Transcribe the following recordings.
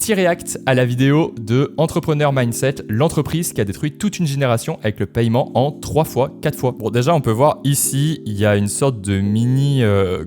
petit react à la vidéo de Entrepreneur Mindset, l'entreprise qui a détruit toute une génération avec le paiement en 3 fois, 4 fois. Bon, déjà, on peut voir ici, il y a une sorte de mini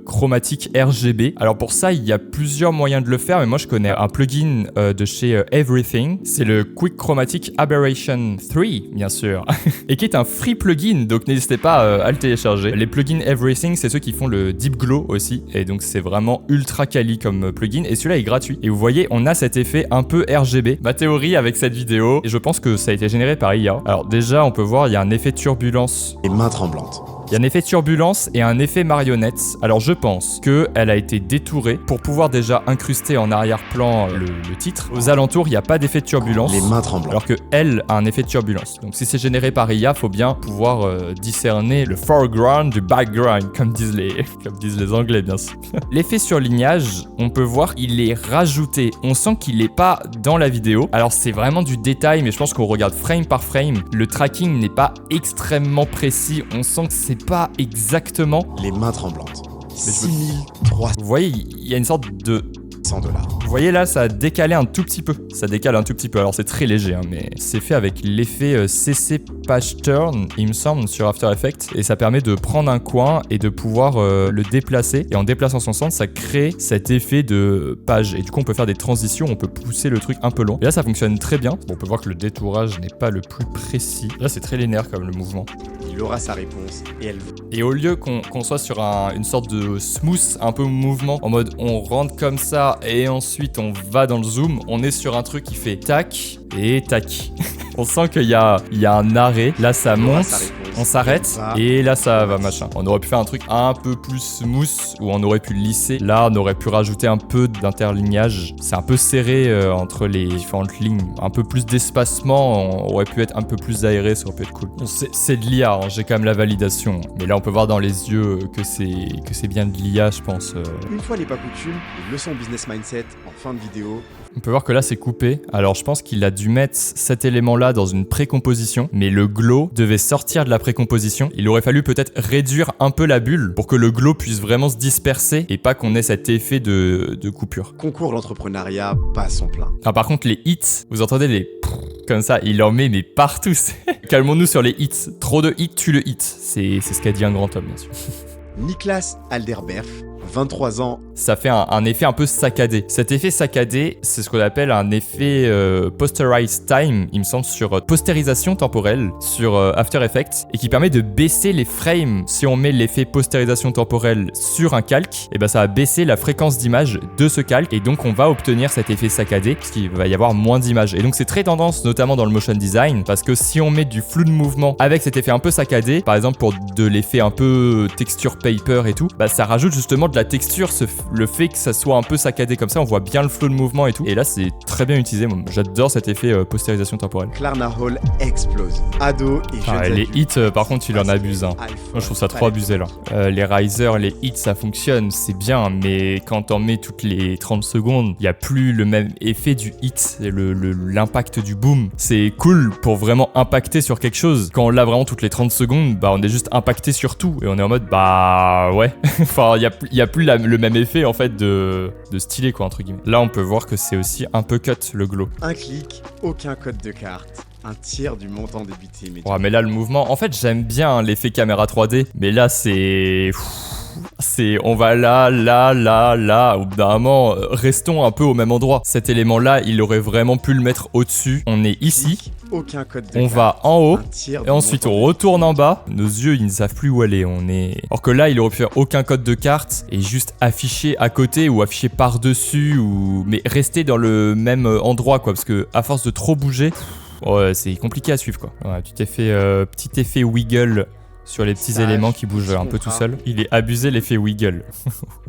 chromatique RGB. Alors pour ça, il y a plusieurs moyens de le faire, mais moi, je connais un plugin de chez Everything. C'est le Quick Chromatic Aberration 3, bien sûr, et qui est un free plugin, donc n'hésitez pas à le télécharger. Les plugins Everything, c'est ceux qui font le Deep Glow aussi, et donc c'est vraiment ultra quali comme plugin, et celui-là est gratuit. Et vous voyez, on a cet effet un peu RGB. Ma théorie avec cette vidéo, et je pense que ça a été généré par IA. Alors déjà, on peut voir, il y a un effet turbulence. Et mains tremblantes. Il y a un effet turbulence et un effet marionnette. Alors je pense qu'elle a été détourée pour pouvoir déjà incruster en arrière-plan le titre. Aux alentours, il n'y a pas d'effet de turbulence. Les mains tremblantes. Alors qu'elle a un effet de turbulence. Donc si c'est généré par IA, faut bien pouvoir discerner le foreground du background, comme disent les Anglais, bien sûr. L'effet surlignage, on peut voir, il est rajouté. On sent qu'il n'est pas dans la vidéo. Alors c'est vraiment du détail, mais je pense qu'on regarde frame par frame. Le tracking n'est pas extrêmement précis. On sent que c'est pas exactement. Les mains tremblantes. 6300 Vous voyez, il y a une sorte de... $. Vous voyez là, ça a décalé un tout petit peu. Ça décale un tout petit peu. Alors c'est très léger, hein, mais c'est fait avec l'effet CC Page Turn, il me semble, sur After Effects. Et ça permet de prendre un coin et de pouvoir le déplacer. Et en déplaçant son centre, ça crée cet effet de page. Et du coup, on peut faire des transitions, on peut pousser le truc un peu long. Et là, ça fonctionne très bien. Bon, on peut voir que le détourage n'est pas le plus précis. Là, c'est très linéaire comme le mouvement. Il aura sa réponse et elle... Et au lieu qu'on soit sur une sorte de smooth, un peu mouvement, en mode on rentre comme ça et ensuite on va dans le zoom, on est sur un truc qui fait tac et tac. On sent qu'il y a un arrêt, là ça monte, on s'arrête et là ça va machin. On aurait pu faire un truc un peu plus smooth où on aurait pu lisser. Là on aurait pu rajouter un peu d'interlignage. C'est un peu serré entre les différentes lignes. Un peu plus d'espacement, on aurait pu être un peu plus aéré, ça aurait pu être cool. Bon, c'est de l'IA, hein, j'ai quand même la validation. Mais là on peut voir dans les yeux que c'est bien de l'IA, je pense. Une fois n'est pas coutume, une leçon business mindset en fin de vidéo. On peut voir que là c'est coupé. Alors je pense qu'il a dû mettre cet élément-là dans une précomposition, mais le glow devait sortir de la précomposition. Il aurait fallu peut-être réduire un peu la bulle pour que le glow puisse vraiment se disperser et pas qu'on ait cet effet de coupure. Concours l'entrepreneuriat, pas son plein. Ah, par contre les hits, vous entendez les comme ça, il en met mais partout. Calmons-nous sur les hits. Trop de hits tue le hit. C'est ce qu'a dit un grand homme, bien sûr. Niklas Alderberf, 23 ans. Ça fait un effet un peu saccadé. Cet effet saccadé, c'est ce qu'on appelle un effet posterized time, il me semble, sur postérisation temporelle, sur After Effects, et qui permet de baisser les frames. Si on met l'effet postérisation temporelle sur un calque, et ben ça va baisser la fréquence d'image de ce calque, et donc on va obtenir cet effet saccadé, puisqu'il va y avoir moins d'images. Et donc c'est très tendance, notamment dans le motion design, parce que si on met du flou de mouvement avec cet effet un peu saccadé, par exemple pour de l'effet un peu texture paper et tout, bah ça rajoute justement de la texture, le fait que ça soit un peu saccadé comme ça, on voit bien le flow de mouvement et tout. Et là, c'est très bien utilisé. Moi, j'adore cet effet postérisation temporelle. Klarna Hall explose. Ado et jeunes les hits, par contre, il en abuse. Hein. Moi, je trouve ça trop abusé là. Les risers, les hits, ça fonctionne, c'est bien, mais quand on met toutes les 30 secondes, il n'y a plus le même effet du hit, l'impact du boom. C'est cool pour vraiment impacter sur quelque chose. Quand on l'a vraiment toutes les 30 secondes, bah on est juste impacté sur tout et on est en mode bah ouais. Enfin, il y a plus le même effet en fait de stylé quoi entre guillemets. Là on peut voir que c'est aussi un peu cut le glow. Un clic, aucun code de carte. Un tiers du montant débité. Ouais, mais là le mouvement, en fait j'aime bien l'effet caméra 3D, mais là c'est on va là, au bout d'un moment, restons un peu au même endroit. Cet élément-là, il aurait vraiment pu le mettre au-dessus. On est ici, aucun code de on carte, va en haut, et ensuite on retourne en bas. Nos yeux, ils ne savent plus où aller. Alors que là, il aurait pu faire aucun code de carte et juste afficher à côté ou afficher par-dessus, mais rester dans le même endroit, quoi. Parce que à force de trop bouger, ouais, c'est compliqué à suivre, quoi. Ouais, petit effet wiggle sur les petits éléments qui bougent un peu tout seul. Il est abusé l'effet wiggle.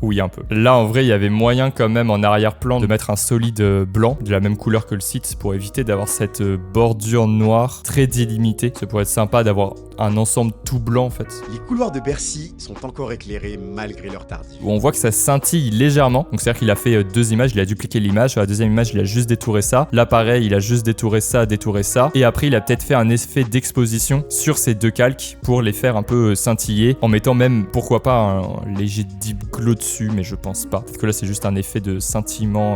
Oui, un peu. Là, en vrai, il y avait moyen quand même en arrière-plan de mettre un solide blanc de la même couleur que le site pour éviter d'avoir cette bordure noire très délimitée. Ça pourrait être sympa d'avoir un ensemble tout blanc en fait. Les couloirs de Bercy sont encore éclairés malgré leur tardif. Où on voit que ça scintille légèrement. Donc c'est-à-dire qu'il a fait 2 images, il a dupliqué l'image. Sur la deuxième image, il a juste détouré ça. Là, pareil, il a juste détouré ça. Et après, il a peut-être fait un effet d'exposition sur ces 2 calques pour les faire faire un peu scintiller en mettant même, pourquoi pas, un léger deep glow dessus, mais je pense pas. Parce que là, c'est juste un effet de scintillement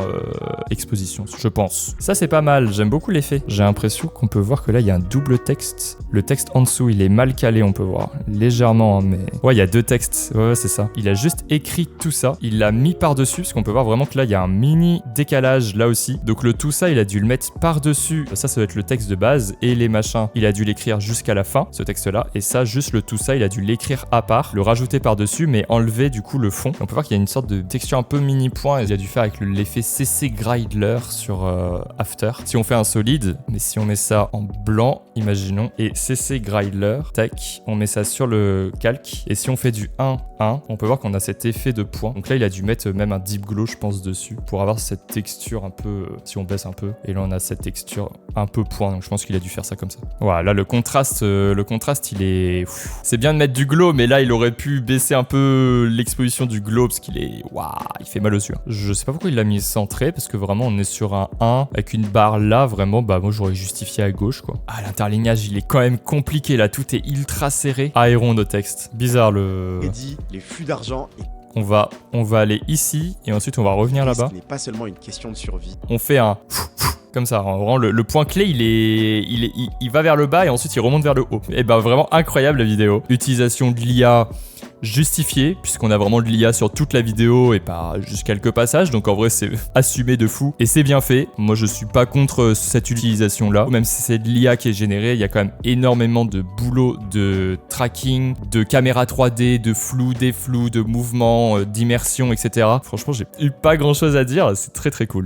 exposition, je pense. Ça, c'est pas mal. J'aime beaucoup l'effet. J'ai l'impression qu'on peut voir que là, il y a un double texte. Le texte en dessous, il est mal calé, on peut voir. Légèrement, hein, mais... Ouais, il y a 2 textes. Ouais, c'est ça. Il a juste écrit tout ça. Il l'a mis par-dessus, parce qu'on peut voir vraiment que là, il y a un mini décalage là aussi. Donc le tout ça, il a dû le mettre par-dessus. Ça doit être le texte de base. Et les machins, il a dû l'écrire jusqu'à la fin, ce texte-là. Et ça, juste le tout ça, il a dû l'écrire à part, le rajouter par-dessus, mais enlever du coup le fond. On peut voir qu'il y a une sorte de texture un peu mini-point. Il a dû faire avec l'effet CC Gridler sur After. Si on fait un solide, mais si on met ça en blanc, imaginons, et CC Gridler, tac, on met ça sur le calque. Et si on fait du 1-1, on peut voir qu'on a cet effet de point. Donc là, il a dû mettre même un deep glow, je pense, dessus pour avoir cette texture un peu, si on baisse un peu. Et là, on a cette texture un peu point. Donc je pense qu'il a dû faire ça comme ça. Voilà, là, le contraste, il est... C'est bien de mettre du glow, mais là, il aurait pu baisser un peu l'exposition du glow parce qu'il est... Waouh, il fait mal aux yeux. Je sais pas pourquoi il l'a mis centré parce que vraiment, on est sur un 1 avec une barre là. Vraiment, bah moi, j'aurais justifié à gauche, quoi. Ah, l'interlignage, il est quand même compliqué là. Tout est ultra serré. Aéron de texte. Bizarre le... Eddie, les flux d'argent et On va aller ici et ensuite on va revenir là-bas. ce n'est pas seulement une question de survie. On fait un comme ça. Vraiment, le point clé, il va vers le bas et ensuite il remonte vers le haut. Et ben vraiment incroyable la vidéo. Utilisation de l'IA justifiée puisqu'on a vraiment de l'IA sur toute la vidéo et pas juste quelques passages. Donc en vrai c'est assumé de fou et c'est bien fait. Moi je suis pas contre cette utilisation là. Même si c'est de l'IA qui est générée, il y a quand même énormément de boulot de tracking, de caméra 3D, de flou, des flous, de mouvements, d'immersion, etc. Franchement j'ai eu pas grand chose à dire. C'est très très cool.